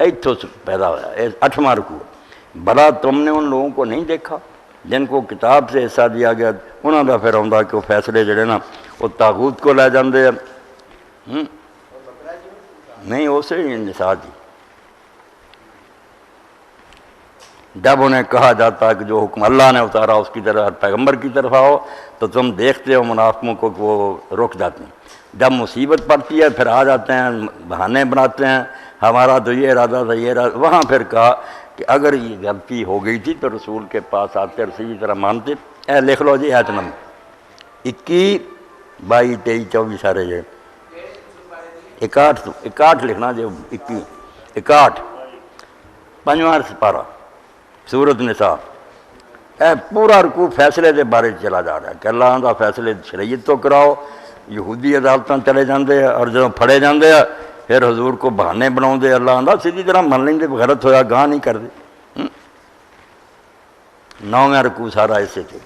ایتھوں سے پیدا ہوا، 8واں رکوع۔ بھلا تم نے ان لوگوں کو نہیں دیکھا جن کو کتاب سے حصہ دیا گیا، انہوں کا پھر آتا کہ وہ فیصلے جڑے نا وہ طاغوت کو لے جاندے ہیں۔ نہیں، اسے نساء جی، جب انہیں کہا جاتا ہے کہ جو حکم اللہ نے اتارا اس کی طرف، پیغمبر کی طرف آؤ، تو تم دیکھتے ہو منافقوں کو کہ وہ رک جاتے ہیں۔ جب مصیبت پڑتی ہے پھر آ جاتے ہیں، بہانے بناتے ہیں، ہمارا تو یہ ارادہ تھا، یہ ارادہ۔ وہاں پھر کہا کہ اگر یہ غلطی ہو گئی تھی تو رسول کے پاس آتے اور اسی طرح مانتے۔ اے لکھ لو جی، آیت نمبر 21، 22، 23، 24 سارے جو 61 لکھنا جو 21، 61 5واں سپارہ سورۃ النساء۔ اے پورا رکوع فیصلے دے بارے چلا جا رہا ہے کہ اللہ دا فیصلے شریعت تو کراؤ۔ یہودی عدالتاں چلے جاندے ہیں اور جب پھڑے جاندے ہیں پھر حضور کو بہانے بناؤں دے، اللہ دا سیدھی طرح من لیں دے، غلط ہویا گاہ نہیں کر دے۔ 9واں رکوع سارا اسے تھے۔